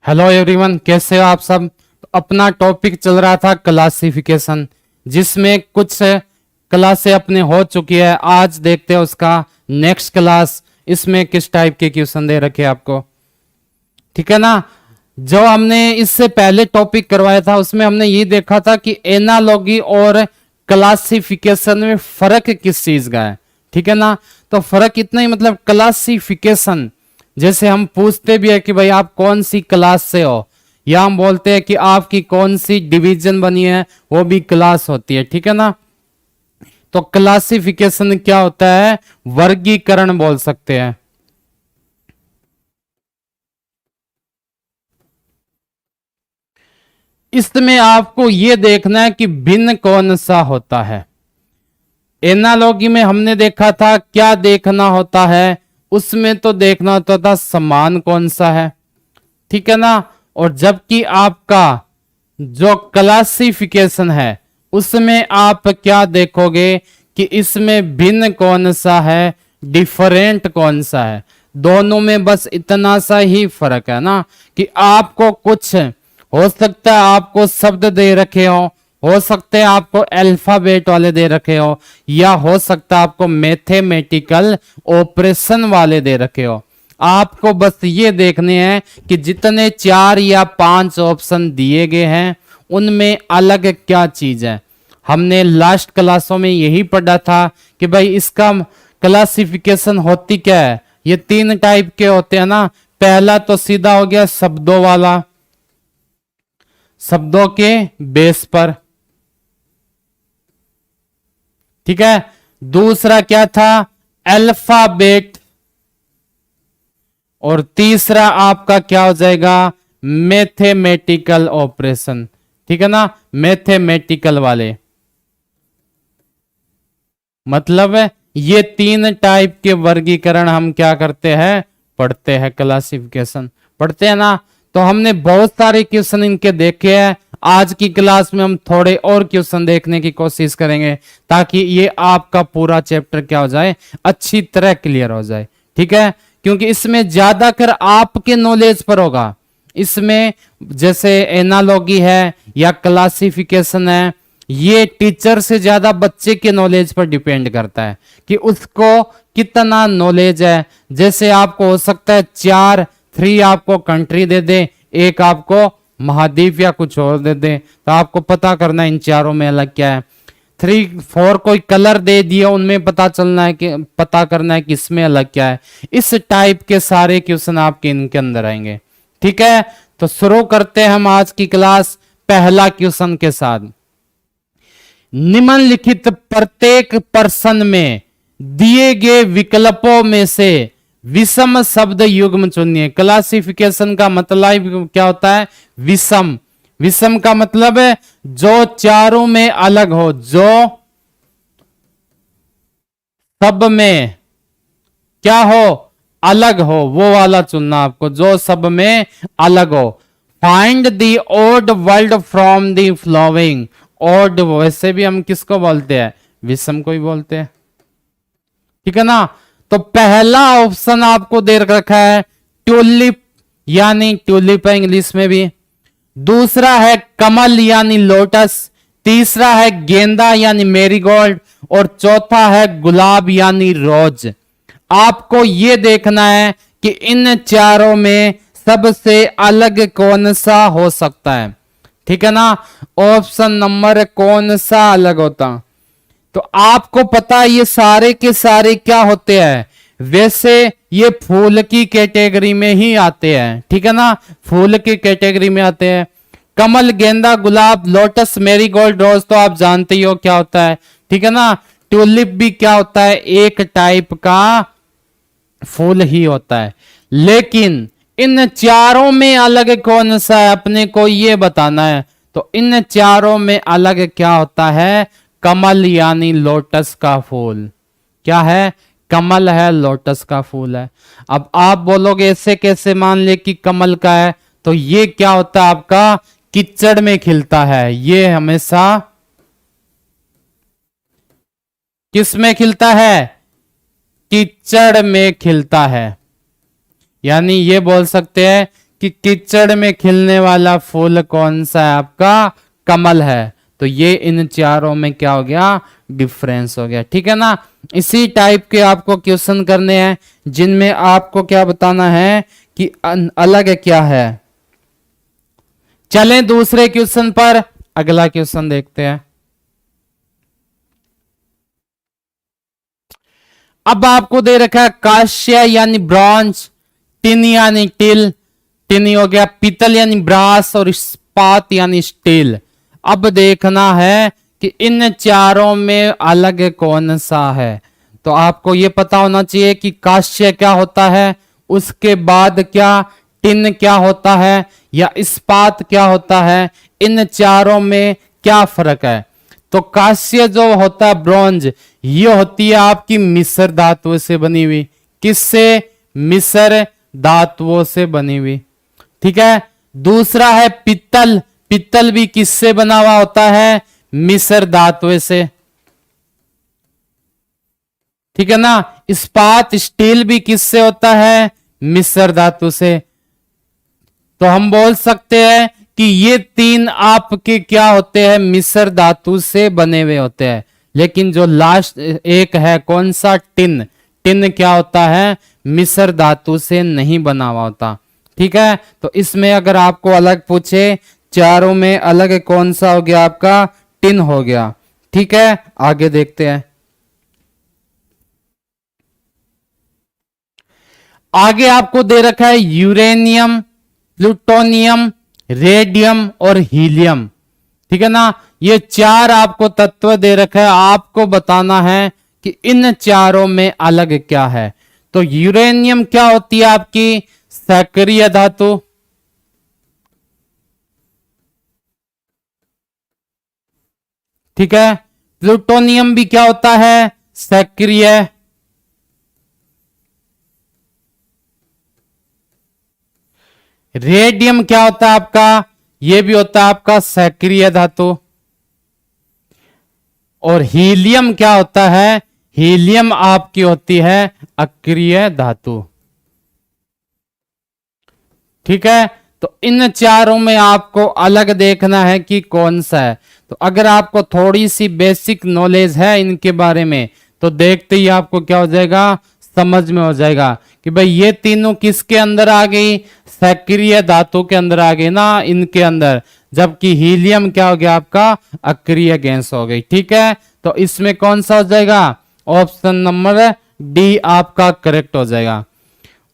Hello everyone, कैसे हो आप सब। अपना टॉपिक चल रहा था क्लासिफिकेशन, जिसमें कुछ क्लासें अपने हो चुकी है। आज देखते हैं उसका नेक्स्ट क्लास, इसमें किस टाइप के क्वेश्चन दे रखे हैं आपको। ठीक है ना। जो हमने इससे पहले टॉपिक करवाया था उसमें हमने ये देखा था कि एनालॉगी और क्लासिफिकेशन में फर्क किस चीज का है। ठीक है ना। तो फर्क इतना ही, मतलब क्लासिफिकेशन जैसे हम पूछते भी है कि भाई आप कौन सी क्लास से हो, या हम बोलते हैं कि आपकी कौन सी डिवीजन बनी है, वो भी क्लास होती है। ठीक है ना। तो क्लासिफिकेशन क्या होता है, वर्गीकरण बोल सकते हैं। इसमें आपको यह देखना है कि भिन्न कौन सा होता है। एनालॉगी में हमने देखा था क्या देखना होता है, उसमें तो देखना होता था समान कौन सा है। ठीक है ना। और जबकि आपका जो क्लासिफिकेशन है उसमें आप क्या देखोगे कि इसमें भिन्न कौन सा है, डिफरेंट कौन सा है। दोनों में बस इतना सा ही फर्क है ना, कि आपको कुछ हो सकता है आपको शब्द दे रखे हो सकते हैं आपको अल्फाबेट वाले दे रखे हो, या हो सकता है आपको मैथमेटिकल ऑपरेशन वाले दे रखे हो। आपको बस ये देखने हैं कि जितने 4 या 5 ऑप्शन दिए गए हैं उनमें अलग क्या चीज है। हमने लास्ट क्लासों में यही पढ़ा था कि भाई इसका क्लासिफिकेशन होती क्या है। ये 3 टाइप के होते हैं ना। पहला तो सीधा हो गया शब्दों वाला, शब्दों के बेस पर। ठीक है। दूसरा क्या था, अल्फाबेट। और तीसरा आपका क्या हो जाएगा, मैथमेटिकल ऑपरेशन। ठीक है ना, मैथमेटिकल वाले। मतलब ये 3 टाइप के वर्गीकरण हम क्या करते हैं, पढ़ते हैं, क्लासिफिकेशन पढ़ते हैं ना। तो हमने बहुत सारे क्वेश्चन इनके देखे हैं। आज की क्लास में हम थोड़े और क्वेश्चन देखने की कोशिश करेंगे, ताकि ये आपका पूरा चैप्टर क्या हो जाए, अच्छी तरह क्लियर हो जाए। ठीक है। क्योंकि इसमें ज्यादातर आपके नॉलेज पर होगा। इसमें जैसे एनालॉगी है या क्लासिफिकेशन है, ये टीचर से ज्यादा बच्चे के नॉलेज पर डिपेंड करता है कि उसको कितना नॉलेज है। जैसे आपको हो सकता है 3 आपको कंट्री दे दे, एक आपको महाद्वीप या कुछ और दे दे, तो आपको पता करना है इन चारों में अलग क्या है। 3-4 कोई कलर दे दिया, उनमें पता करना है कि इसमें अलग क्या है। इस टाइप के सारे क्वेश्चन आपके इनके अंदर आएंगे। ठीक है। तो शुरू करते हैं हम आज की क्लास पहला क्वेश्चन के साथ। निम्नलिखित प्रत्येक प्रश्न में दिए गए विकल्पों में से विषम शब्द युग्म चुनिए। क्लासिफिकेशन का मतलब क्या होता है, विषम। विषम का मतलब है जो चारों में अलग हो, जो सब में क्या हो, अलग हो, वो वाला चुनना आपको, जो सब में अलग हो। Find the odd word from the following. Odd वैसे भी हम किसको बोलते हैं, विषम को ही बोलते हैं। ठीक है ना। तो पहला ऑप्शन आपको दे रखा है ट्यूलिप, यानी ट्यूलिप है इंग्लिश में भी। दूसरा है कमल यानी लोटस। तीसरा है गेंदा यानी मेरीगोल्ड। और चौथा है गुलाब यानी रोज। आपको यह देखना है कि इन चारों में सबसे अलग कौन सा हो सकता है। ठीक है ना। ऑप्शन नंबर कौन सा अलग होता। तो आपको पता है ये सारे के सारे क्या होते हैं, वैसे ये फूल की कैटेगरी में ही आते हैं। ठीक है ना, फूल की कैटेगरी में आते हैं। कमल, गेंदा, गुलाब, लोटस, मेरीगोल्ड, रोज तो आप जानते ही हो क्या होता है। ठीक है ना। ट्यूलिप भी क्या होता है, एक टाइप का फूल ही होता है। लेकिन इन चारों में अलग कौन सा है, अपने को ये बताना है। तो इन चारों में अलग क्या होता है, कमल यानी लोटस का फूल। क्या है, कमल है, लोटस का फूल है। अब आप बोलोगे ऐसे कैसे मान ले कि कमल का है, तो ये क्या होता है आपका, कीचड़ में खिलता है। ये हमेशा किस में खिलता है, कीचड़ में खिलता है। यानी ये बोल सकते हैं कि कीचड़ में खिलने वाला फूल कौन सा है? आपका कमल है। तो ये इन चारों में क्या हो गया? डिफरेंस हो गया। ठीक है ना। इसी टाइप के आपको क्वेश्चन करने हैं जिनमें आपको क्या बताना है कि अलग क्या है। चलें दूसरे क्वेश्चन पर। अगला क्वेश्चन देखते हैं। अब आपको दे रखा है कांस्य यानी ब्रॉन्ज, टिन यानी टिल, टिन हो गया पीतल यानी ब्रास, और इस्पात यानी स्टील। अब देखना है कि इन चारों में अलग कौन सा है। तो आपको यह पता होना चाहिए कि कांस्य क्या होता है, उसके बाद क्या टिन क्या होता है या इस्पात क्या होता है, इन चारों में क्या फर्क है। तो कांस्य जो होता है ब्रॉन्ज, ये होती है आपकी मिश्र धातुओं से बनी हुई। किससे? मिश्र धातुओं से बनी हुई। ठीक है। दूसरा है पित्तल, पित्तल भी किससे बना हुआ होता है? मिश्र धातुओं से। ठीक है ना। इस्पात स्टील भी किससे होता है? मिश्र धातु से। तो हम बोल सकते हैं कि ये तीन आपके क्या होते हैं? मिश्र धातु से बने हुए होते हैं। लेकिन जो लास्ट एक है कौन सा? टिन। टिन क्या होता है? मिश्र धातु से नहीं बना हुआ होता। ठीक है। तो इसमें अगर आपको अलग पूछे, चारों में अलग कौन सा हो गया? आपका टिन हो गया। ठीक है। आगे देखते हैं। आगे आपको दे रखा है यूरेनियम, प्लूटोनियम, रेडियम और हीलियम। ठीक है ना। ये चार आपको तत्व दे रखा है, आपको बताना है कि इन चारों में अलग क्या है। तो यूरेनियम क्या होती है? आपकी सक्रिय धातु। ठीक है। प्लूटोनियम भी क्या होता है? सक्रिय। रेडियम क्या होता है आपका? यह भी होता है आपका सक्रिय धातु। और हीलियम क्या होता है? हीलियम आपकी होती है अक्रिय धातु। ठीक है। तो इन चारों में आपको अलग देखना है कि कौन सा है। तो अगर आपको थोड़ी सी बेसिक नॉलेज है इनके बारे में, तो देखते ही आपको क्या हो जाएगा? समझ में हो जाएगा कि भाई ये तीनों किसके अंदर आ गई? सक्रिय धातु के अंदर आ गई ना, इनके अंदर। जबकि हीलियम क्या हो गया? आपका अक्रिय गैस हो गई। ठीक है। तो इसमें कौन सा हो जाएगा? ऑप्शन नंबर डी आपका करेक्ट हो जाएगा।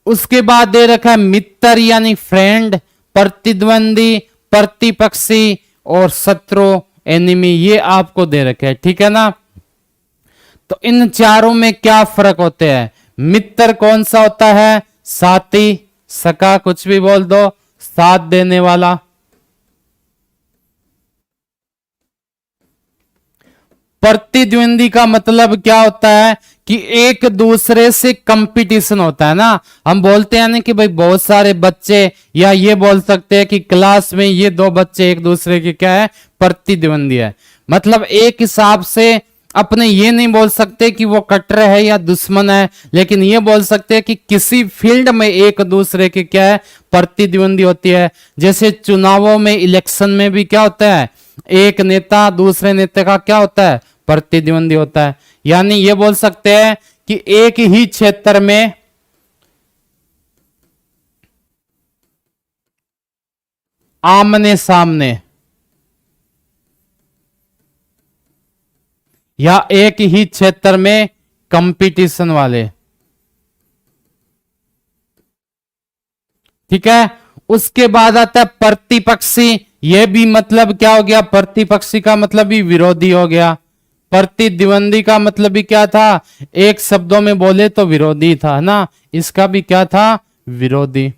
उसके बाद दे रखा है मित्र यानी फ्रेंड, प्रतिद्वंदी, प्रतिपक्षी और शत्रु एनिमी, ये आपको दे रखे हैं। ठीक है ना। तो इन चारों में क्या फर्क होते हैं? मित्र कौन सा होता है? साथी, सका, कुछ भी बोल दो, साथ देने वाला। प्रतिद्वंदी का मतलब क्या होता है? कि एक दूसरे से कंपटीशन होता है ना। हम बोलते हैं ना कि भाई बहुत सारे बच्चे, या ये बोल सकते हैं कि क्लास में ये दो बच्चे एक दूसरे के क्या है? प्रतिद्वंदी है। मतलब एक हिसाब से अपने ये नहीं बोल सकते कि वो कट्टर है या दुश्मन है, लेकिन ये बोल सकते हैं कि किसी फील्ड में एक दूसरे के क्या है? प्रतिद्वंदी होती है। जैसे चुनावों में, इलेक्शन में भी क्या होता है? एक नेता दूसरे नेता का क्या होता है? प्रतिद्वंदी होता है। यानी ये बोल सकते हैं कि एक ही क्षेत्र में आमने सामने या एक ही क्षेत्र में कंपटीशन वाले। ठीक है। उसके बाद आता है प्रतिपक्षी। यह भी मतलब क्या हो गया? प्रतिपक्षी का मतलब भी विरोधी हो गया। प्रतिद्वंदी का मतलब भी क्या था? एक शब्दों में बोले तो विरोधी था ना। इसका भी क्या था? विरोधी।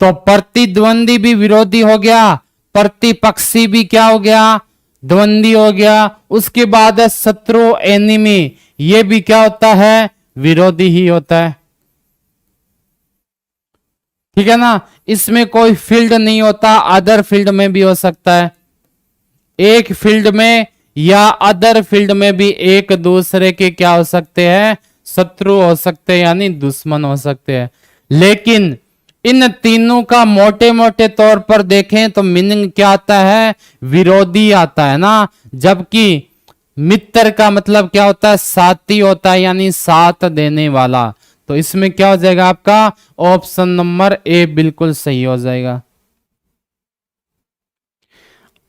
तो प्रतिद्वंदी भी विरोधी हो गया, प्रतिपक्षी भी क्या हो गया? द्वंदी हो गया। उसके बाद है शत्रु, एनिमी। ये भी क्या होता है? विरोधी ही होता है। ठीक है ना। इसमें कोई फील्ड नहीं होता, अदर फील्ड में भी हो सकता है। एक फील्ड में या अदर फील्ड में भी एक दूसरे के क्या हो सकते हैं? शत्रु हो सकते हैं, यानी दुश्मन हो सकते हैं। लेकिन इन तीनों का मोटे मोटे तौर पर देखें तो मीनिंग क्या आता है, विरोधी आता है ना। जबकि मित्र का मतलब क्या होता है, साथी होता है, यानी साथ देने वाला। तो इसमें क्या हो जाएगा आपका ऑप्शन नंबर ए बिल्कुल सही हो जाएगा।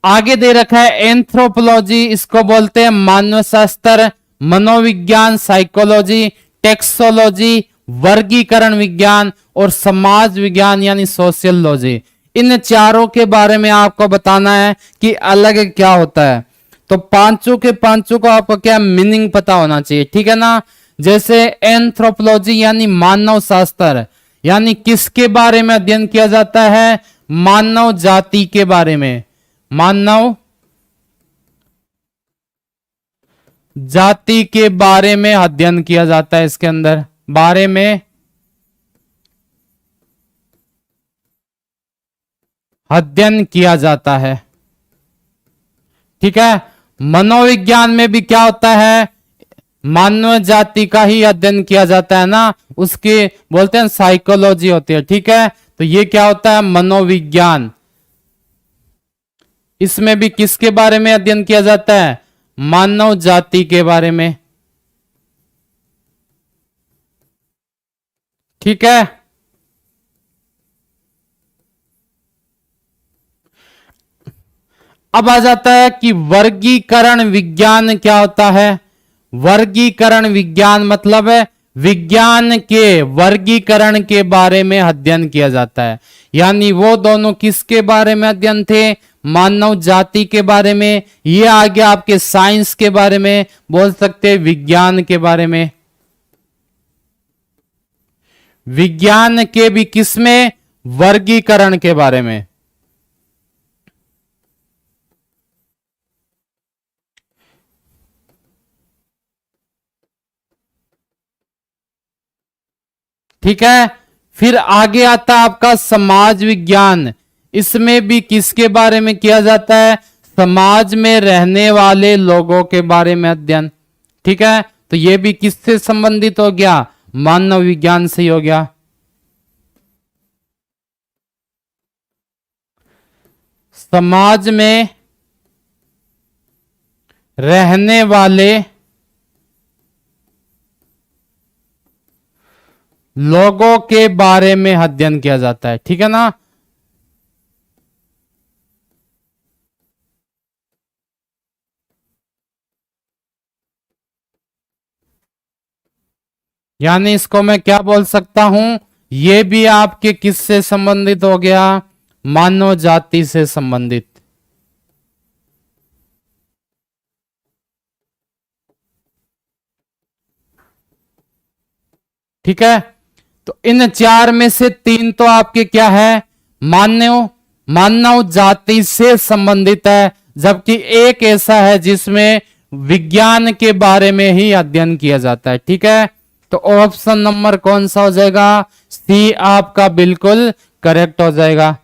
आगे दे रखा है एंथ्रोपोलॉजी, इसको बोलते हैं मानव शास्त्र, मनोविज्ञान साइकोलॉजी, टेक्सोलॉजी वर्गीकरण विज्ञान, और समाज विज्ञान यानी सोशियोलॉजी। इन चारों के बारे में आपको बताना है कि अलग क्या होता है। तो पांचों के पांचों को आपको क्या मीनिंग पता होना चाहिए, ठीक है ना। जैसे एंथ्रोपोलॉजी यानी मानव शास्त्र, यानी किसके बारे में अध्ययन किया जाता है, मानव जाति के बारे में, मानव जाति के बारे में अध्ययन किया जाता है। इसके अंदर बारे में अध्ययन किया जाता है, ठीक है। मनोविज्ञान में भी क्या होता है, मानव जाति का ही अध्ययन किया जाता है ना, उसके बोलते हैं साइकोलॉजी होती है, ठीक है। तो ये क्या होता है, मनोविज्ञान। इसमें भी किसके बारे में अध्ययन किया जाता है, मानव जाति के बारे में, ठीक है। अब आ जाता है कि वर्गीकरण विज्ञान क्या होता है। वर्गीकरण विज्ञान मतलब है विज्ञान के वर्गीकरण के बारे में अध्ययन किया जाता है। यानी वो दोनों किसके बारे में अध्ययन थे, मानव जाति के बारे में। ये आ गया आपके साइंस के बारे में, बोल सकते हैं विज्ञान के बारे में। विज्ञान के भी किसमें, वर्गीकरण के बारे में। ठीक है। फिर आगे आता है आपका समाज विज्ञान। इसमें भी किसके बारे में किया जाता है, समाज में रहने वाले लोगों के बारे में अध्ययन, ठीक है। तो ये भी किससे संबंधित हो गया, मानव विज्ञान से ही हो गया। समाज में रहने वाले लोगों के बारे में अध्ययन किया जाता है, ठीक है ना। यानी इसको मैं क्या बोल सकता हूं, ये भी आपके किससे संबंधित हो गया, मानव जाति से संबंधित। ठीक है। तो इन चार में से तीन तो आपके क्या है, मानव मानव जाति से संबंधित है, जबकि एक ऐसा है जिसमें विज्ञान के बारे में ही अध्ययन किया जाता है, ठीक है। तो ऑप्शन नंबर कौन सा हो जाएगा, सी आपका बिल्कुल करेक्ट हो जाएगा।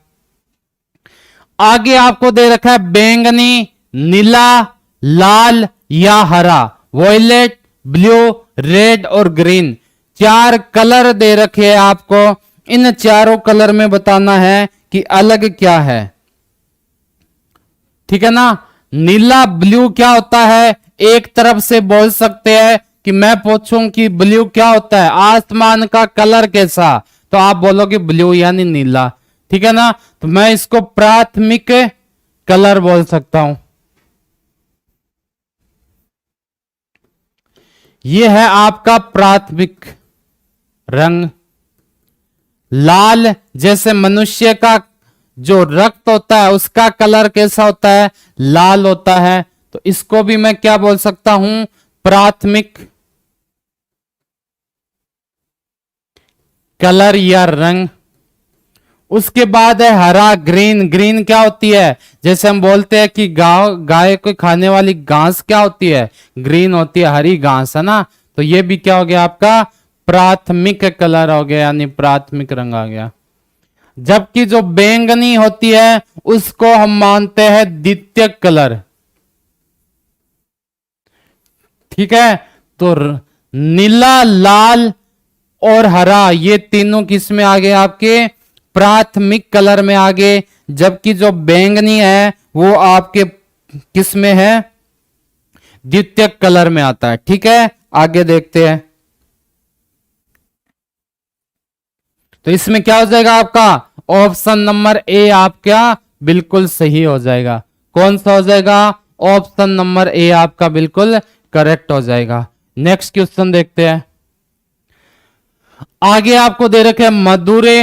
आगे आपको दे रखा है बैंगनी, नीला, लाल या हरा, वॉयलेट, ब्लू, रेड और ग्रीन। चार कलर दे रखे हैं आपको, इन चारों कलर में बताना है कि अलग क्या है, ठीक है ना। नीला ब्लू क्या होता है, एक तरफ से बोल सकते हैं कि मैं पूछूं कि ब्लू क्या होता है, आसमान का कलर कैसा, तो आप बोलोगे ब्लू यानी नीला, ठीक है ना। तो मैं इसको प्राथमिक कलर बोल सकता हूं। यह है आपका प्राथमिक रंग। लाल जैसे मनुष्य का जो रक्त होता है उसका कलर कैसा होता है, लाल होता है। तो इसको भी मैं क्या बोल सकता हूं, प्राथमिक कलर या रंग। उसके बाद है हरा, ग्रीन। ग्रीन क्या होती है, जैसे हम बोलते हैं कि गाय को खाने वाली घास क्या होती है, ग्रीन होती है, हरी घास है ना। तो ये भी क्या हो गया आपका प्राथमिक कलर हो गया, यानी प्राथमिक रंग आ गया। जबकि जो बैंगनी होती है उसको हम मानते हैं द्वितीयक कलर, ठीक है। तो नीला, लाल और हरा, ये तीनों किस में आ गए आपके प्राथमिक कलर में आ गए, जबकि जो बैंगनी है वो आपके किस में है द्वितीयक कलर में आता है। ठीक है, आगे देखते हैं। तो इसमें क्या हो जाएगा आपका ऑप्शन नंबर ए आपका बिल्कुल सही हो जाएगा। कौन सा हो जाएगा? ऑप्शन नंबर ए आपका बिल्कुल करेक्ट हो जाएगा। नेक्स्ट क्वेश्चन देखते हैं। आगे आपको दे रखे हैं मदुरे,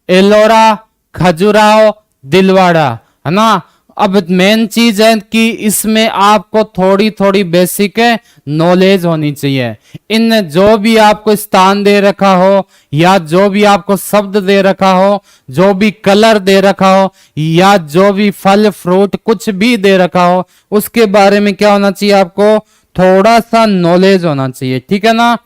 एलोरा, खजुराहो, दिलवाड़ा, है ना। अब मेन चीज है कि इसमें आपको थोड़ी थोड़ी बेसिक नॉलेज होनी चाहिए। इन जो भी आपको स्थान दे रखा हो, या जो भी आपको शब्द दे रखा हो, जो भी कलर दे रखा हो, या जो भी फल फ्रूट कुछ भी दे रखा हो, उसके बारे में क्या होना चाहिए? आपको थोड़ा सा नॉलेज होना चाहिए। ठीक है ना।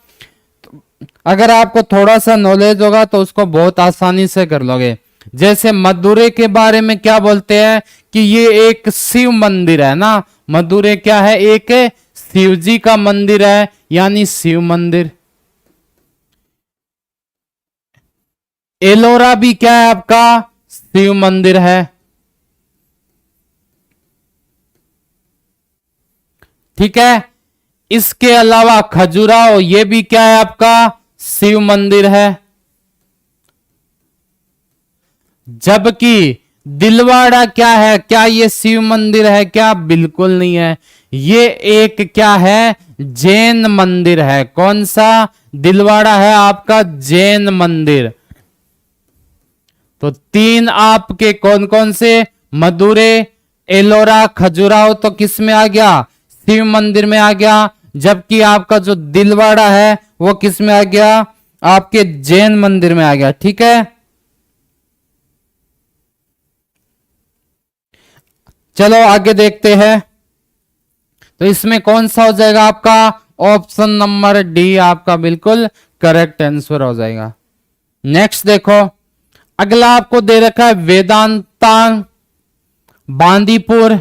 अगर आपको थोड़ा सा नॉलेज होगा तो उसको बहुत आसानी से कर लोगे। जैसे मदुरे के बारे में क्या बोलते हैं कि ये एक शिव मंदिर है ना। मदुरे क्या है? एक शिव जी का मंदिर है, यानी शिव मंदिर। एलोरा भी क्या है आपका? शिव मंदिर है। ठीक है। इसके अलावा खजुराहो, ये भी क्या है आपका? शिव मंदिर है। जबकि दिलवाड़ा क्या है? क्या ये शिव मंदिर है क्या? बिल्कुल नहीं है। ये एक क्या है? जैन मंदिर है। कौन सा? दिलवाड़ा है आपका जैन मंदिर। तो तीन आपके कौन कौन से? मदुरे, एलोरा, खजुराहो तो किस में आ गया? शिव मंदिर में आ गया। जबकि आपका जो दिलवाड़ा है वो किस में आ गया? आपके जैन मंदिर में आ गया। ठीक है, चलो आगे देखते हैं। तो इसमें कौन सा हो जाएगा आपका? ऑप्शन नंबर डी आपका बिल्कुल करेक्ट आंसर हो जाएगा। नेक्स्ट देखो, अगला आपको दे रखा है वेदांता, बांदीपुर,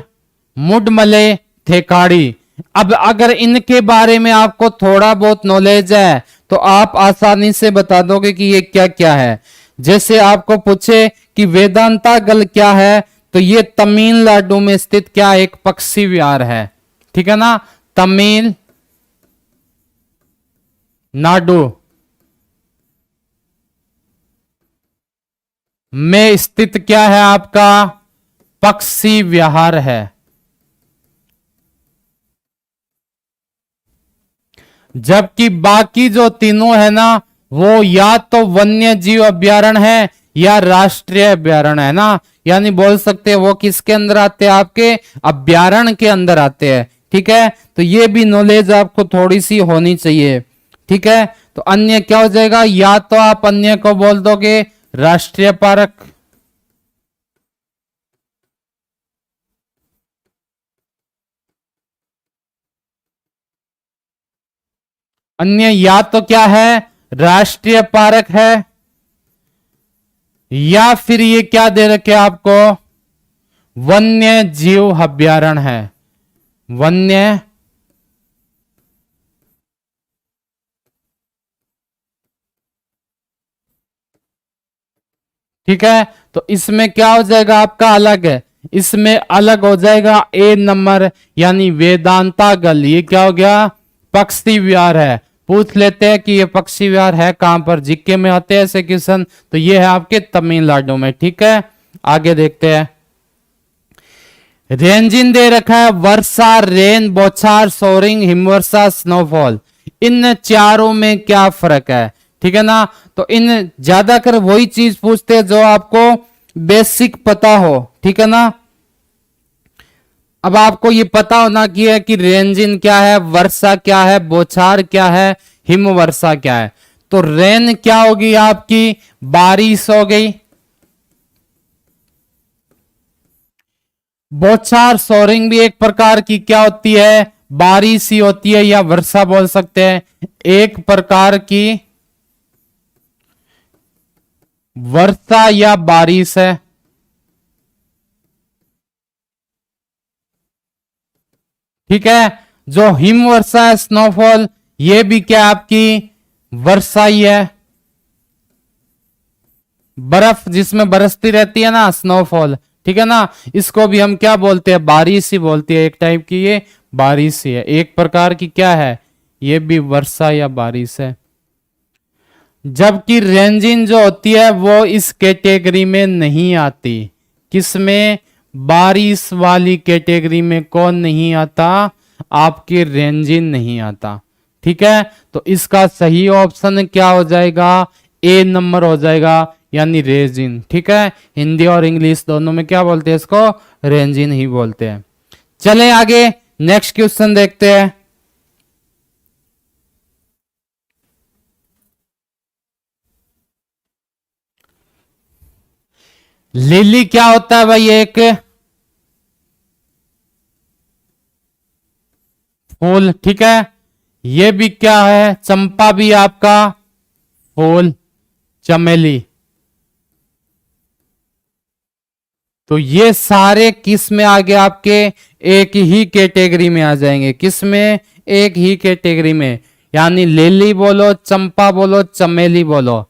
मुडमले, थेकाड़ी। अब अगर इनके बारे में आपको थोड़ा बहुत नॉलेज है तो आप आसानी से बता दोगे कि ये क्या क्या है। जैसे आपको पूछे कि वेदांता गल क्या है, तो ये तमिलनाडु में स्थित क्या एक पक्षी विहार है। ठीक है ना। तमिल नाडु में स्थित क्या है आपका पक्षी विहार है। जबकि बाकी जो तीनों है ना वो या तो वन्य जीव अभ्यारण्य है या राष्ट्रीय अभ्यारण्य है ना। यानी बोल सकते हैं वो किसके अंदर आते हैं? आपके अभ्यारण्य के अंदर आते हैं। ठीक है, तो ये भी नॉलेज आपको थोड़ी सी होनी चाहिए। ठीक है, तो अन्य क्या हो जाएगा? या तो आप अन्य को बोल दोगे राष्ट्रीय पार्क, अन्य या तो क्या है? राष्ट्रीय पार्क है, या फिर ये क्या दे रखे आपको? वन्य जीव अभ्यारण्य है। वन्य ठीक है, तो इसमें क्या हो जाएगा आपका? अलग है। इसमें अलग हो जाएगा ए नंबर, यानी वेदांता गल। ये क्या हो गया? पक्षी विहार है। पूछ लेते हैं कि ये पक्षी विहार है कहां पर, जीके में आते हैं ऐसे क्वेश्चन। तो ये है आपके तमिलनाडु में। ठीक है, आगे देखते हैं। रेंजिन दे रखा है वर्षा, रेन, बौछार, सोरिंग, हिमवर्षा, स्नोफॉल। इन चारों में क्या फर्क है? ठीक है ना। तो इन ज्यादातर वही चीज पूछते हैं जो आपको बेसिक पता हो। ठीक है ना। अब आपको ये पता होना की है कि रेंजिन क्या है, वर्षा क्या है, बौछार क्या है, हिमवर्षा क्या है। तो रेन क्या होगी? आपकी बारिश हो गई। बौछार, सोरिंग भी एक प्रकार की क्या होती है? बारिश ही होती है, या वर्षा बोल सकते हैं, एक प्रकार की वर्षा या बारिश है। ठीक है, जो हिमवर्षा है, स्नोफॉल, ये भी क्या आपकी वर्षा ही है। बर्फ जिसमें बरसती रहती है ना, स्नोफॉल, ठीक है ना, इसको भी हम क्या बोलते हैं, बारिश ही बोलती है। एक टाइप की ये बारिश ही है, एक प्रकार की क्या है, ये भी वर्षा या बारिश है। जबकि रेंजिन जो होती है वो इस कैटेगरी में नहीं आती। किसमें, बारिश वाली कैटेगरी में कौन नहीं आता, आपके रेंजिन नहीं आता। ठीक है, तो इसका सही ऑप्शन क्या हो जाएगा, ए नंबर हो जाएगा, यानी रेजिन। ठीक है, हिंदी और इंग्लिश दोनों में क्या बोलते हैं इसको, रेंजिन ही बोलते हैं। चलें आगे, नेक्स्ट क्वेश्चन देखते हैं। लिली क्या होता है भाई, एक फूल। ठीक है, ये भी क्या है, चंपा भी आपका फूल, चमेली। तो ये सारे किस में आ गए आपके, एक ही कैटेगरी में आ जाएंगे। किस में, एक ही कैटेगरी में, यानी लिली बोलो, चंपा बोलो, चमेली बोलो,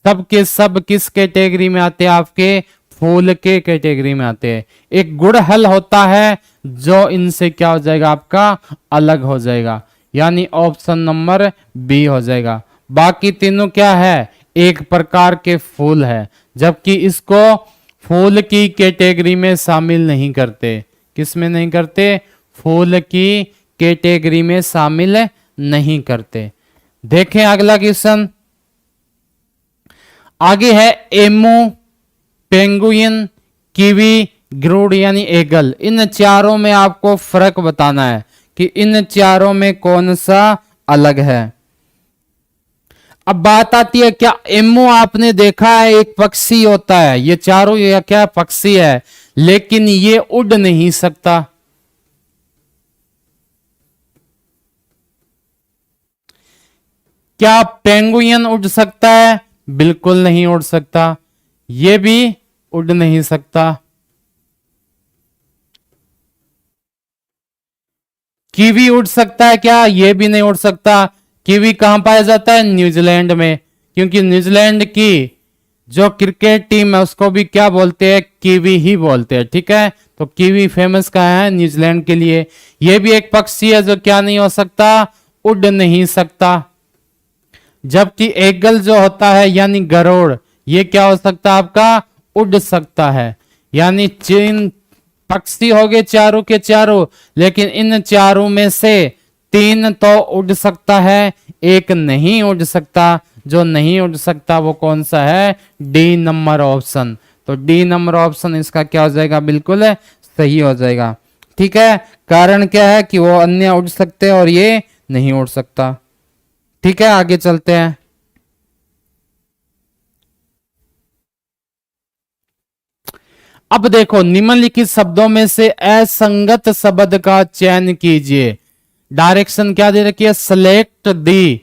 सब के सब किस कैटेगरी में आते हैं, आपके फूल के कैटेगरी में आते हैं। एक गुड़हल होता है जो इनसे क्या हो जाएगा, आपका अलग हो जाएगा, यानी ऑप्शन नंबर बी हो जाएगा। बाकी तीनों क्या है, एक प्रकार के फूल है, जबकि इसको फूल की कैटेगरी में शामिल नहीं करते। किस में नहीं करते, फूल की कैटेगरी में शामिल नहीं करते। देखें अगला क्वेश्चन, आगे है एमू, पेंगुइन, कीवी, ग्रुड यानी एगल। इन चारों में आपको फर्क बताना है कि इन चारों में कौन सा अलग है। अब बात आती है, क्या एमू आपने देखा है, एक पक्षी होता है, ये चारों ये क्या पक्षी है, लेकिन ये उड़ नहीं सकता। क्या पेंगुइन उड़ सकता है, बिल्कुल नहीं उड़ सकता, ये भी उड़ नहीं सकता। कीवी उड़ सकता है क्या, ये भी नहीं उड़ सकता। कीवी कहां पाया जाता है, न्यूजीलैंड में, क्योंकि न्यूजीलैंड की जो क्रिकेट टीम है उसको भी क्या बोलते हैं, कीवी ही बोलते हैं। ठीक है, तो कीवी फेमस कहाँ है, न्यूजीलैंड के लिए। ये भी एक पक्षी है जो क्या नहीं हो सकता, उड़ नहीं सकता। जबकि एगल जो होता है यानी गरुड़, ये क्या हो सकता है आपका, उड़ सकता है। यानी चीन पक्षी हो गए चारों के चारों, लेकिन इन चारों में से तीन तो उड़ सकता है, एक नहीं उड़ सकता। जो नहीं उड़ सकता वो कौन सा है, डी नंबर ऑप्शन। तो डी नंबर ऑप्शन इसका क्या हो जाएगा, बिल्कुल सही हो जाएगा। ठीक है, कारण क्या है कि वो अन्य उड़ सकते हैं और ये नहीं उड़ सकता। ठीक है, आगे चलते हैं। अब देखो, निम्नलिखित शब्दों में से असंगत शब्द का चयन कीजिए। डायरेक्शन क्या दे रखी है, select the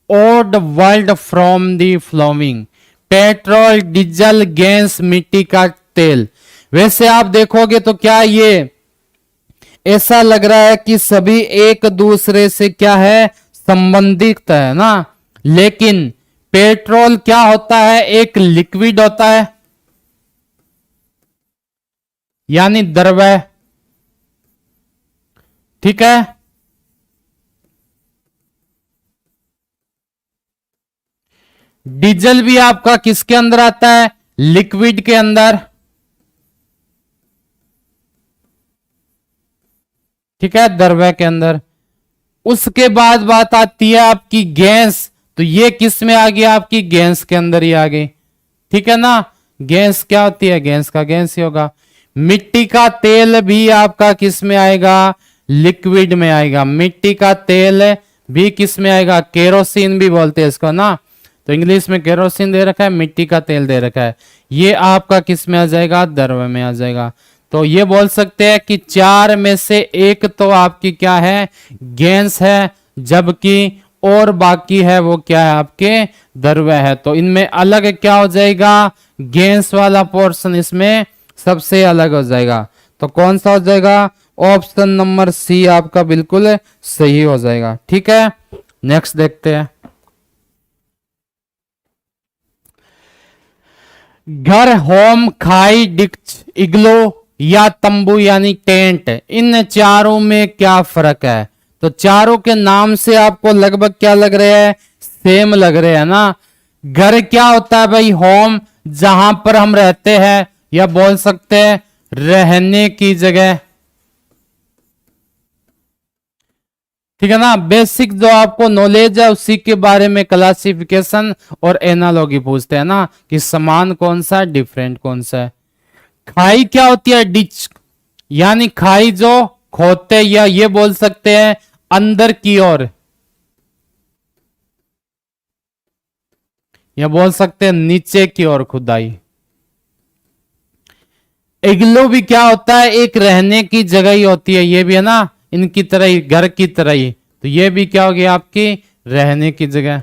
odd word from the following. Petrol, diesel, gas, मिट्टी का तेल। वैसे आप देखोगे तो क्या ये ऐसा लग रहा है कि सभी एक दूसरे से क्या है, संबंधित है ना। लेकिन पेट्रोल क्या होता है, एक लिक्विड होता है, यानी द्रव्य। ठीक है, डीजल भी आपका किसके अंदर आता है, लिक्विड के अंदर। ठीक है, द्रव्य के अंदर। उसके बाद बात आती है आपकी गैस, तो ये किस में आ गया, आपकी गैस के अंदर ही आ गई। ठीक है ना, गैस क्या होती है, गैस का गैस ही होगा। मिट्टी का तेल भी आपका किस में आएगा, लिक्विड में आएगा। मिट्टी का तेल भी किस में आएगा, केरोसिन भी बोलते हैं इसको ना, तो इंग्लिश में केरोसिन दे रखा है, मिट्टी का तेल दे रखा है, ये आपका किस में आ जाएगा, द्रव्य में आ जाएगा। तो ये बोल सकते हैं कि चार में से एक तो आपकी क्या है, गैस है, जबकि और बाकी है वो क्या है, आपके द्रव्य है। तो इनमें अलग क्या हो जाएगा, गैस वाला पोर्शन इसमें सबसे अलग हो जाएगा। तो कौन सा हो जाएगा, ऑप्शन नंबर सी आपका बिल्कुल सही हो जाएगा। ठीक है, नेक्स्ट देखते हैं। घर, होम, खाई, डिक्च, इग्लो या तंबू यानी टेंट, इन चारों में क्या फर्क है? तो चारों के नाम से आपको लगभग क्या लग रहे हैं? सेम लग रहे हैं ना। घर क्या होता है भाई? होम, जहां पर हम रहते हैं, या बोल सकते हैं रहने की जगह, ठीक है ना। बेसिक जो आपको नॉलेज है उसी के बारे में क्लासिफिकेशन और एनालॉगी पूछते हैं ना, कि समान कौन सा है, डिफरेंट कौन सा है। खाई क्या होती है? डिच, यानी खाई जो खोदते, या ये बोल सकते हैं अंदर की ओर, या बोल सकते हैं नीचे की ओर खुदाई। इग्लो भी क्या होता है? एक रहने की जगह ही होती है, ये भी है ना, इनकी तरह ही, घर की तरह ही। तो ये भी क्या होगी आपकी? रहने की जगह।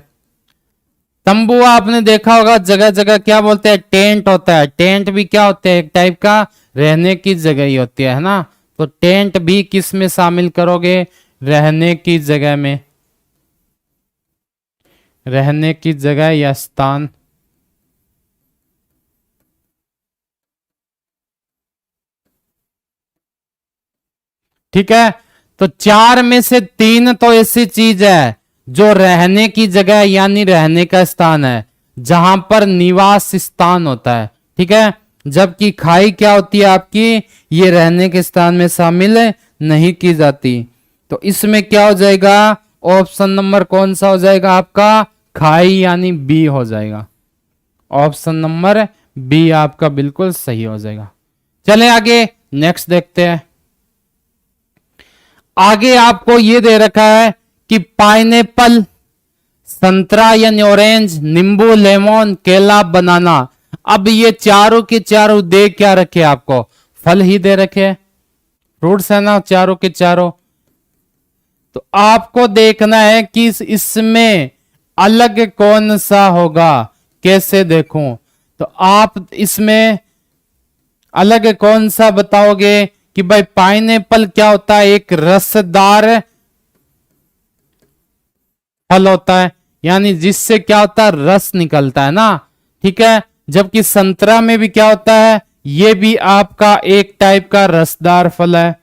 तंबू आपने देखा होगा जगह जगह क्या बोलते हैं? टेंट होता है। टेंट भी क्या होता है? एक टाइप का रहने की जगह ही होती है ना। तो टेंट भी किस में शामिल करोगे? रहने की जगह में, रहने की जगह या स्थान। ठीक है, तो चार में से तीन तो ऐसी चीज है जो रहने की जगह यानी रहने का स्थान है, जहां पर निवास स्थान होता है। ठीक है, जबकि खाई क्या होती है आपकी? ये रहने के स्थान में शामिल नहीं की जाती। तो इसमें क्या हो जाएगा? ऑप्शन नंबर कौन सा हो जाएगा आपका? खाई यानी बी हो जाएगा। ऑप्शन नंबर बी आपका बिल्कुल सही हो जाएगा। चले आगे, नेक्स्ट देखते हैं। आगे आपको ये दे रखा है कि पाइनएप्पल, संतरा यानी ऑरेंज, नींबू, लेमन, केला, बनाना। अब ये चारों के चारों दे क्या रखे? आपको फल ही दे रखे, फ्रूट्स है ना चारों के चारों। तो आपको देखना है कि इसमें अलग कौन सा होगा। कैसे देखूं? तो आप इसमें अलग कौन सा बताओगे? कि भाई पाइनएप्पल क्या होता है? एक रसदार फल होता है, यानी जिससे क्या होता है? रस निकलता है ना। ठीक है, जबकि संतरा में भी क्या होता है? ये भी आपका एक टाइप का रसदार फल है,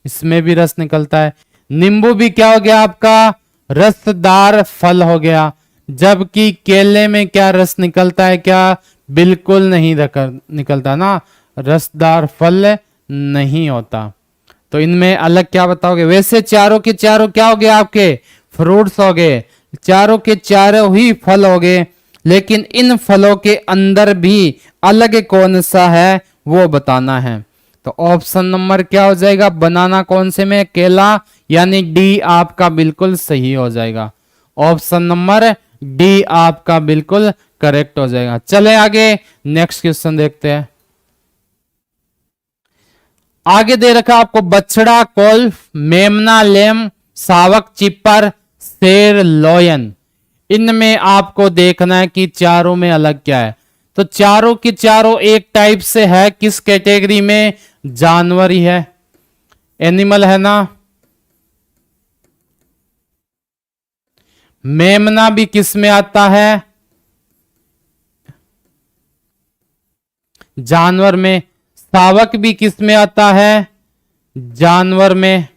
इसमें भी रस निकलता है। नींबू भी क्या हो गया आपका? रसदार फल हो गया। जबकि केले में क्या रस निकलता है क्या? बिल्कुल नहीं निकलता ना, रसदार फल नहीं होता। तो इनमें अलग क्या बताओगे? वैसे चारों के चारों क्या हो गए आपके? फ्रूट्स हो गए, चारों के चारों ही फल हो गए। लेकिन इन फलों के अंदर भी अलग कौन सा है वो बताना है। तो ऑप्शन नंबर क्या हो जाएगा? बनाना कौन से में? केला, यानी डी आपका बिल्कुल सही हो जाएगा। ऑप्शन नंबर डी आपका बिल्कुल करेक्ट हो जाएगा। चले आगे, नेक्स्ट क्वेश्चन देखते हैं। आगे दे रखा आपको बछड़ा, कोल्फ, मेमना, लेम, सावक, चिपर, शेर, लोयन। इनमें आपको देखना है कि चारों में अलग क्या है। तो चारों की चारों एक टाइप से है, किस कैटेगरी में? जानवर ही है, एनिमल है ना। मेमना भी किस में आता है? जानवर में। सावक भी किस में आता है? जानवर में।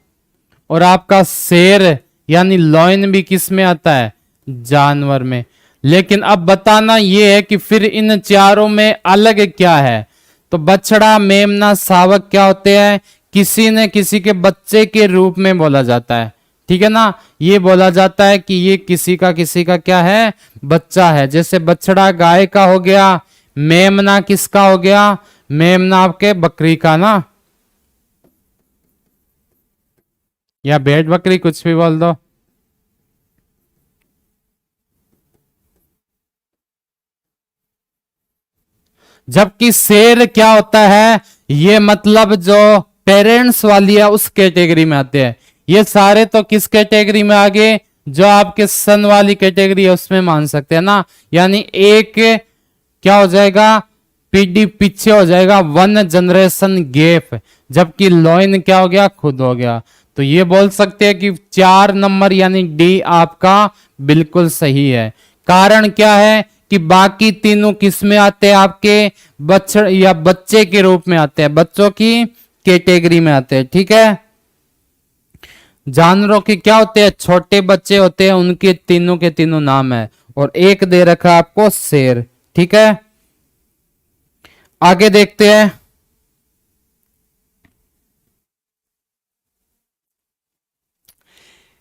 और आपका शेर यानी लॉयन भी किस में आता है? जानवर में। लेकिन अब बताना यह है कि फिर इन चारों में अलग क्या है। तो बछड़ा, मेमना, सावक क्या होते हैं? किसी न किसी के बच्चे के रूप में बोला जाता है। ठीक है ना, ये बोला जाता है कि ये किसी का क्या है? बच्चा है। जैसे बछड़ा गाय का हो गया, मेमना किसका हो गया? मेमना आपके बकरी का ना, या भेड़ बकरी, कुछ भी बोल दो। जबकि शेर क्या होता है? ये मतलब जो पेरेंट्स वाली है उस कैटेगरी में आते हैं। ये सारे तो किस कैटेगरी में आ गए? जो आपके सन वाली कैटेगरी है उसमें मान सकते हैं ना। यानी एक क्या हो जाएगा? पीढ़ी पीछे हो जाएगा, 1 जनरेशन गैप। जबकि लॉइन क्या हो गया? खुद हो गया। तो ये बोल सकते हैं कि 4 नंबर यानी डी आपका बिल्कुल सही है। कारण क्या है? कि बाकी तीनों किस में आते हैं, आपके बच्चे या बच्चे के रूप में आते हैं, बच्चों की कैटेगरी में आते हैं। ठीक है, जानवरों के क्या होते हैं, छोटे बच्चे होते हैं, उनके तीनों के तीनों नाम है, और एक दे रखा है आपको शेर। ठीक है, आगे देखते हैं।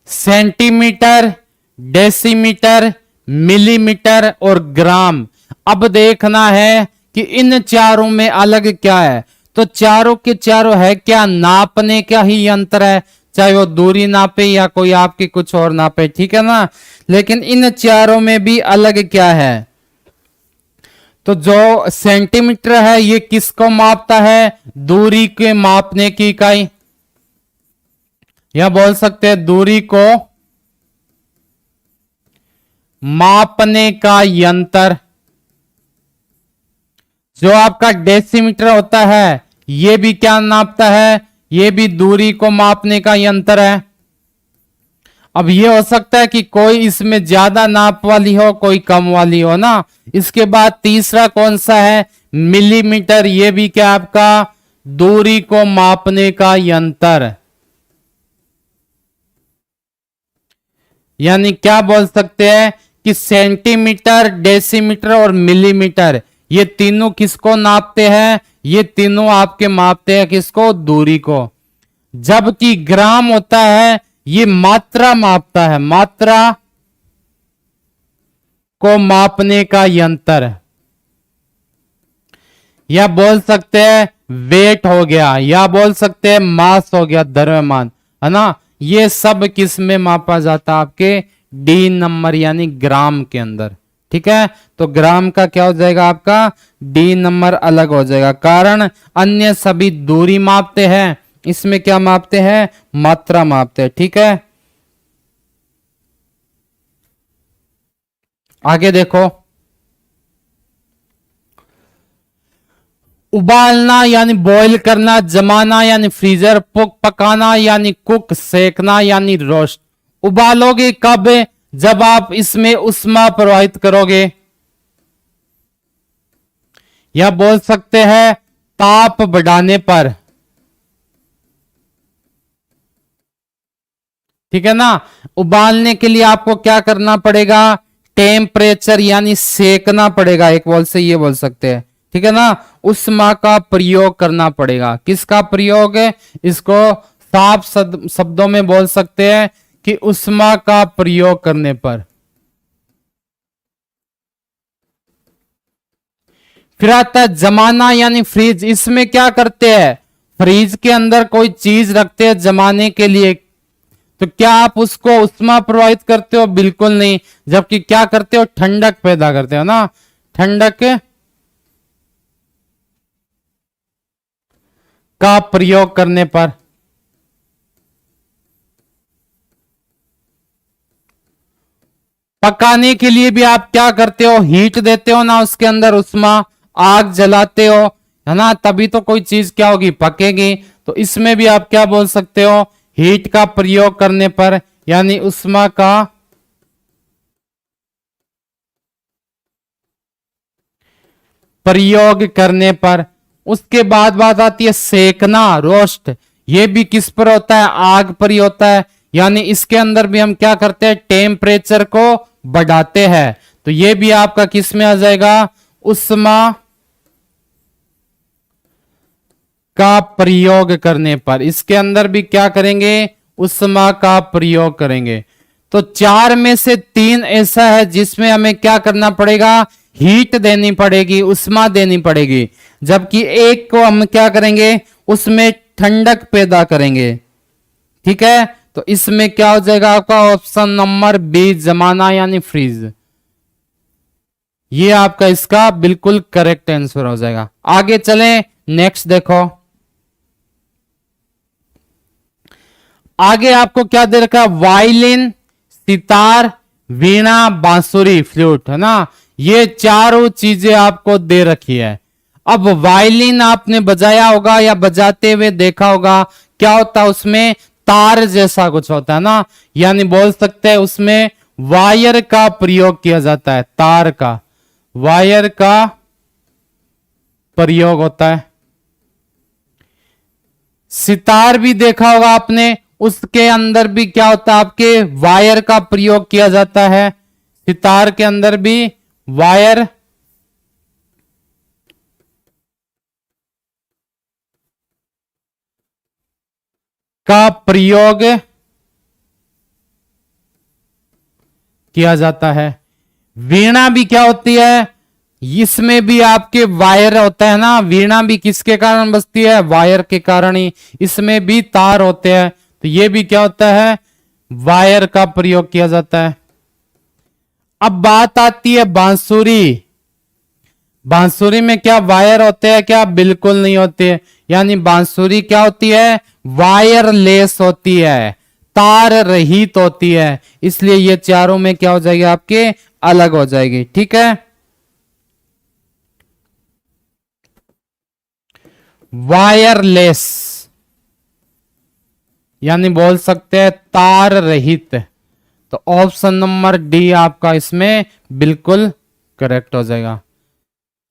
सेंटीमीटर, डेसीमीटर, मिलीमीटर और ग्राम। अब देखना है कि इन चारों में अलग क्या है। तो चारों के चारों है क्या, नापने का ही यंत्र है, चाहे वो दूरी नापे या कोई आपकी कुछ और नापे। ठीक है ना, लेकिन इन चारों में भी अलग क्या है। तो जो सेंटीमीटर है ये किसको मापता है, दूरी के मापने की इकाई, या बोल सकते हैं दूरी को मापने का यंत्र। जो आपका डेसीमीटर होता है ये भी क्या नापता है, ये भी दूरी को मापने का यंत्र है। अब ये हो सकता है कि कोई इसमें ज्यादा नाप वाली हो, कोई कम वाली हो ना। इसके बाद तीसरा कौन सा है, मिलीमीटर। ये भी क्या आपका दूरी को मापने का यंत्र। यानी क्या बोल सकते हैं कि सेंटीमीटर, डेसीमीटर और मिलीमीटर ये तीनों किसको नापते हैं, ये तीनों आपके मापते हैं किसको, दूरी को। जबकि ग्राम होता है ये मात्रा मापता है, मात्रा को मापने का यंत्र, या बोल सकते हैं वेट हो गया, या बोल सकते हैं मास हो गया, द्रव्यमान, है ना। ये सब किस में मापा जाता है, आपके डी नंबर यानी ग्राम के अंदर। ठीक है, तो ग्राम का क्या हो जाएगा, आपका डी नंबर अलग हो जाएगा, कारण अन्य सभी दूरी मापते हैं, इसमें क्या मापते हैं, मात्रा मापते हैं। ठीक है, आगे देखो। उबालना यानी बॉईल करना, जमाना यानी फ्रीजर, पकाना यानी कुक, सेकना यानी रोस्ट। उबालोगे कब, जब आप इसमें उष्मा प्रवाहित करोगे, या बोल सकते हैं ताप बढ़ाने पर। ठीक है ना, उबालने के लिए आपको क्या करना पड़ेगा, टेम्परेचर यानी सेकना पड़ेगा, एक बोल से ये बोल सकते हैं। ठीक है ना, उष्मा का प्रयोग करना पड़ेगा। किसका प्रयोग है, इसको साफ शब्दों में बोल सकते हैं कि उष्मा का प्रयोग करने पर। फिर आता है जमाना यानी फ्रीज। इसमें क्या करते हैं, फ्रीज के अंदर कोई चीज रखते हैं जमाने के लिए, तो क्या आप उसको उष्मा प्रवाहित करते हो, बिल्कुल नहीं। जबकि क्या करते हो, ठंडक पैदा करते हो ना, ठंडक का प्रयोग करने पर। पकाने के लिए भी आप क्या करते हो, हीट देते हो ना, उसके अंदर उष्मा, आग जलाते हो, है ना, तभी तो कोई चीज क्या होगी, पकेगी। तो इसमें भी आप क्या बोल सकते हो, हीट का प्रयोग करने पर, यानी उष्मा का प्रयोग करने पर। उसके बाद बात आती है सेकना, रोस्ट। ये भी किस पर होता है, आग पर ही होता है। यानी इसके अंदर भी हम क्या करते हैं, टेम्परेचर को बढ़ाते हैं। तो ये भी आपका किस में आ जाएगा, उष्मा का प्रयोग करने पर। इसके अंदर भी क्या करेंगे, उष्मा का प्रयोग करेंगे। तो चार में से तीन ऐसा है जिसमें हमें क्या करना पड़ेगा, हीट देनी पड़ेगी, उष्मा देनी पड़ेगी। जबकि एक को हम क्या करेंगे, उसमें ठंडक पैदा करेंगे। ठीक है, तो इसमें क्या हो जाएगा आपका ऑप्शन नंबर बी, जमाना यानी फ्रीज। ये आपका इसका बिल्कुल करेक्ट आंसर हो जाएगा। आगे चलें, नेक्स्ट देखो। आगे आपको क्या दे रखा है, वायलिन, सितार, वीणा, बांसुरी, फ्लूट, है ना। ये चारों चीजें आपको दे रखी है। अब वायलिन आपने बजाया होगा या बजाते हुए देखा होगा, क्या होता है उसमें, तार जैसा कुछ होता है ना, यानी बोल सकते हैं उसमें वायर का प्रयोग किया जाता है, तार का। वायर का प्रयोग होता है। सितार भी देखा होगा आपने, उसके अंदर भी क्या होता है, आपके वायर का प्रयोग किया जाता है। सितार के अंदर भी वायर का प्रयोग किया जाता है। वीणा भी क्या होती है, इसमें भी आपके वायर होता है ना। वीणा भी किसके कारण बजती है, वायर के कारण ही। इसमें भी तार होते हैं, तो ये भी क्या होता है, वायर का प्रयोग किया जाता है। अब बात आती है बांसुरी। बांसुरी में क्या वायर होते हैं क्या, बिल्कुल नहीं होते। यानी बांसुरी क्या होती है, वायरलेस होती है, तार रहित होती है। इसलिए ये चारों में क्या हो जाएगी, आपके अलग हो जाएगी। ठीक है, वायरलेस यानी बोल सकते हैं तार रहित। तो ऑप्शन नंबर डी आपका इसमें बिल्कुल करेक्ट हो जाएगा।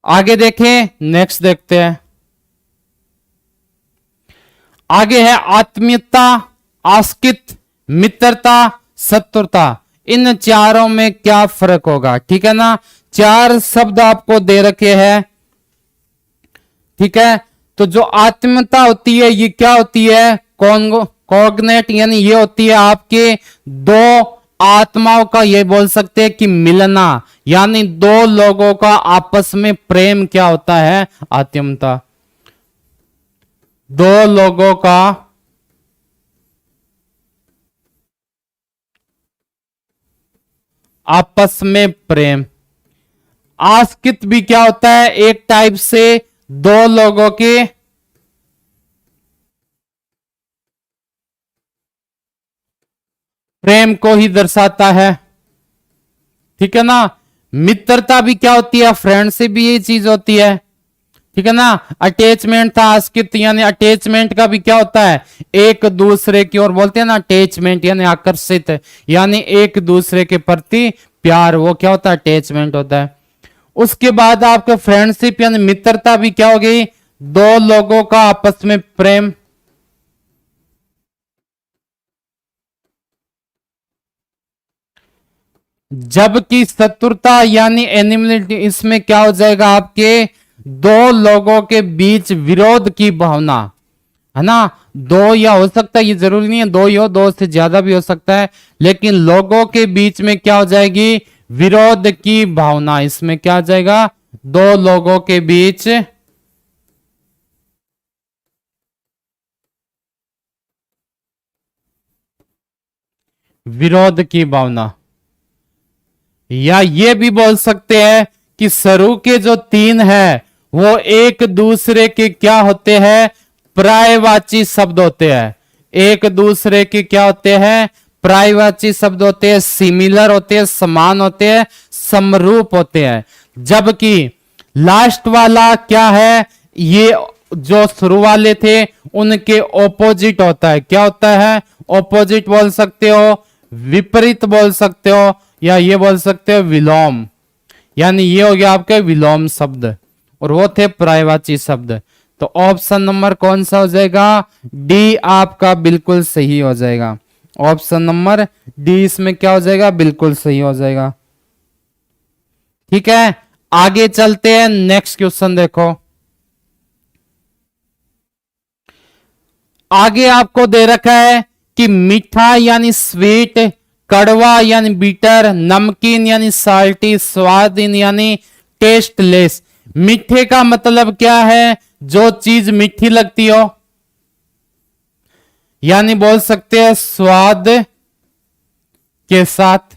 आगे देखें, नेक्स्ट देखते हैं। आगे है आत्मीयता, आस्कित, मित्रता, शत्रुता। इन चारों में क्या फर्क होगा, ठीक है ना। चार शब्द आपको दे रखे हैं, ठीक है। तो जो आत्मीयता होती है ये क्या होती है, कॉग्नेट, यानी ये होती है आपके दो आत्माओं का, ये बोल सकते हैं कि मिलना, यानी दो लोगों का आपस में प्रेम क्या होता है, आत्मीयता। दो लोगों का आपस में प्रेम। आस्कित भी क्या होता है, एक टाइप से दो लोगों के प्रेम को ही दर्शाता है, ठीक है ना। मित्रता भी क्या होती है, फ्रेंडशिप भी यही चीज होती है, ठीक है ना। अटैचमेंट था आस्कित, यानी अटैचमेंट का भी क्या होता है, एक दूसरे की ओर बोलते हैं ना, अटैचमेंट यानी आकर्षित, यानी एक दूसरे के प्रति प्यार, वो क्या होता है, अटैचमेंट होता है। उसके बाद आपका फ्रेंडशिप यानी मित्रता भी क्या हो गई, दो लोगों का आपस में प्रेम। जबकि शत्रुता यानी एनिमलिटी, इसमें क्या हो जाएगा, आपके दो लोगों के बीच विरोध की भावना, है ना। दो या हो सकता है, ये जरूरी नहीं है दो ही हो, दो से ज्यादा भी हो सकता है, लेकिन लोगों के बीच में क्या हो जाएगी, विरोध की भावना। इसमें क्या आ जाएगा, दो लोगों के बीच विरोध की भावना। या ये भी बोल सकते हैं कि शुरू के जो तीन है वो एक दूसरे के क्या होते हैं, पर्यायवाची शब्द होते हैं। एक दूसरे के क्या होते हैं, पर्यायवाची शब्द होते हैं, सिमिलर होते हैं, समान होते हैं, समरूप होते हैं। जबकि लास्ट वाला क्या है, ये जो शुरू वाले थे उनके ऑपोजिट होता है। क्या होता है, ऑपोजिट बोल सकते हो, विपरीत बोल सकते हो, या ये बोल सकते हो विलोम, यानी ये हो गया आपके विलोम शब्द, और वो थे पर्यायवाची शब्द। तो ऑप्शन नंबर कौन सा हो जाएगा, डी आपका बिल्कुल सही हो जाएगा। ऑप्शन नंबर डी इसमें क्या हो जाएगा, बिल्कुल सही हो जाएगा। ठीक है, आगे चलते हैं, नेक्स्ट क्वेश्चन देखो। आगे आपको दे रखा है कि मीठा यानी स्वीट, कड़वा यानी बीटर, नमकीन यानी साल्टी, स्वादहीन यानी टेस्टलेस। मीठे का मतलब क्या है, जो चीज मीठी लगती हो, यानी बोल सकते हैं स्वाद के साथ।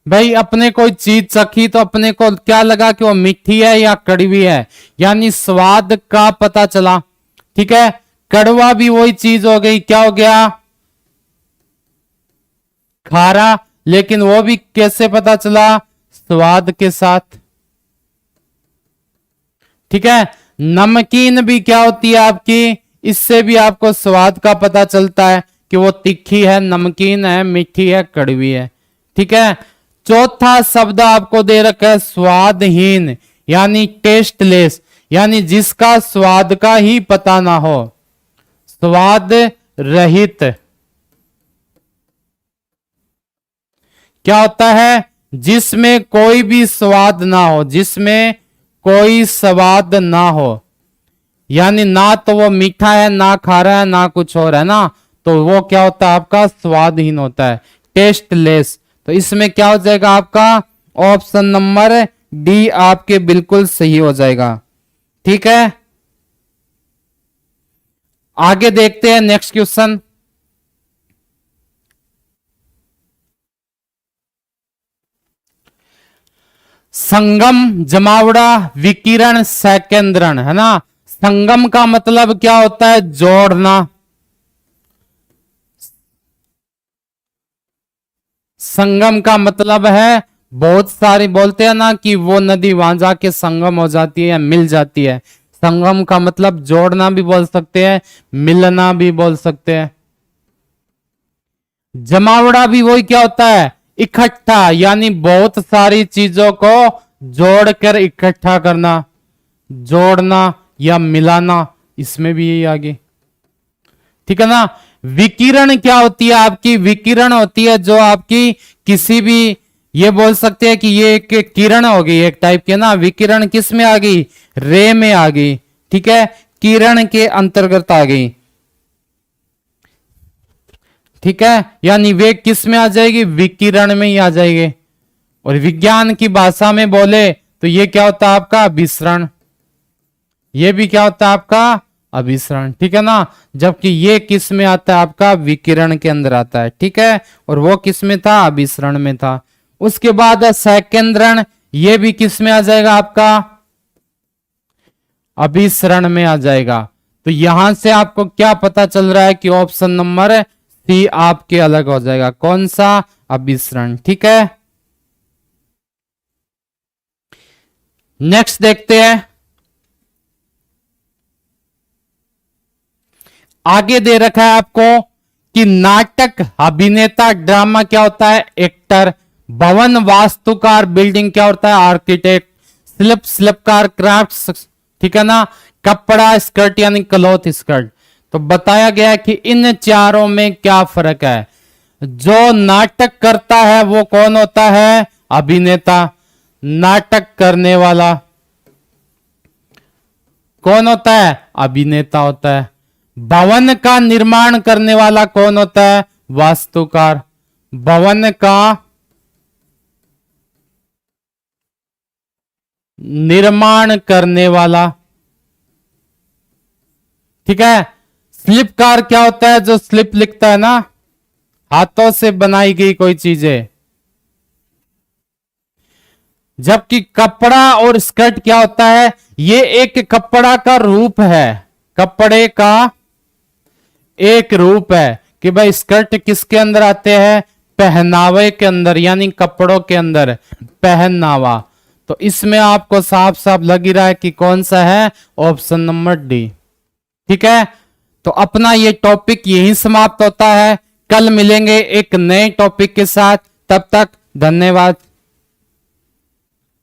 भाई अपने कोई चीज चखी तो अपने को क्या लगा कि वो मीठी है या कड़वी है, यानी स्वाद का पता चला। ठीक है, कड़वा भी वही चीज हो गई, क्या हो गया, खारा, लेकिन वो भी कैसे पता चला, स्वाद के साथ। ठीक है, नमकीन भी क्या होती है आपकी, इससे भी आपको स्वाद का पता चलता है कि वो तीखी है, नमकीन है, मीठी है, कड़वी है। ठीक है, चौथा शब्द आपको दे रखा है स्वादहीन, यानी टेस्टलेस, यानी जिसका स्वाद का ही पता ना हो, स्वाद रहित। क्या होता है? जिसमें कोई भी स्वाद ना हो, जिसमें कोई स्वाद ना हो, यानी ना तो वो मीठा है, ना खारा है, ना कुछ और है ना, तो वो क्या होता है? आपका स्वादहीन होता है, टेस्टलेस। तो इसमें क्या हो जाएगा? आपका ऑप्शन नंबर डी आपके बिल्कुल सही हो जाएगा। ठीक है, आगे देखते हैं नेक्स्ट क्वेश्चन। संगम, जमावड़ा, विकिरण, सैकेंद्रण, है ना। संगम का मतलब क्या होता है? जोड़ना। संगम का मतलब है, बहुत सारी बोलते हैं ना कि वो नदी वहां जाके संगम हो जाती है या मिल जाती है। संगम का मतलब जोड़ना भी बोल सकते हैं, मिलना भी बोल सकते हैं। जमावड़ा भी वही क्या होता है? इकट्ठा, यानी बहुत सारी चीजों को जोड़कर इकट्ठा करना, जोड़ना या मिलाना, इसमें भी यही आगे। ठीक है ना। विकिरण क्या होती है आपकी? विकिरण होती है जो आपकी किसी भी, ये बोल सकते हैं कि ये एक किरण हो गई एक टाइप के ना। विकिरण किस में आ गई? रे में आ गई। ठीक है, किरण के अंतर्गत आ गई। ठीक है, यानी वे किस में आ जाएगी? विकिरण में ही आ जाएगी। और विज्ञान की भाषा में बोले तो ये क्या होता है आपका? अभिसरण। ये भी क्या होता है आपका? अभिसरण। ठीक है ना, जबकि ये किस में आता है? आपका विकिरण के अंदर आता है। ठीक है, और वो किस में था? अभिसरण में था। उसके बाद सैकेंद्रण, ये भी किस में आ जाएगा? आपका अभिसरण में आ जाएगा। तो यहां से आपको क्या पता चल रहा है कि ऑप्शन नंबर सी आपके अलग हो जाएगा। कौन सा? अभिसरण। ठीक है, नेक्स्ट देखते हैं। आगे दे रखा है आपको कि नाटक, अभिनेता, ड्रामा क्या होता है? एक्टर। भवन, वास्तुकार, बिल्डिंग क्या होता है? आर्किटेक्ट। शिल्प, शिल्पकार, क्राफ्ट। ठीक है ना। कपड़ा, स्कर्ट यानी क्लॉथ स्कर्ट। तो बताया गया कि इन चारों में क्या फर्क है? जो नाटक करता है वो कौन होता है? अभिनेता। नाटक करने वाला कौन होता है? अभिनेता होता है। भवन का निर्माण करने वाला कौन होता है? वास्तुकार। भवन का निर्माण करने वाला। ठीक है, स्लिपकार क्या होता है? जो स्लिप लिखता है ना, हाथों से बनाई गई कोई चीजें। जबकि कपड़ा और स्कर्ट क्या होता है? ये एक कपड़ा का रूप है, कपड़े का एक रूप है कि भाई स्कर्ट किसके अंदर आते हैं? पहनावे के अंदर, यानी कपड़ों के अंदर पहनावा। तो इसमें आपको साफ साफ लग ही रहा है कि कौन सा है? Option number D. ठीक है, तो अपना ये टॉपिक यहीं समाप्त होता है। कल मिलेंगे एक नए टॉपिक के साथ, तब तक धन्यवाद।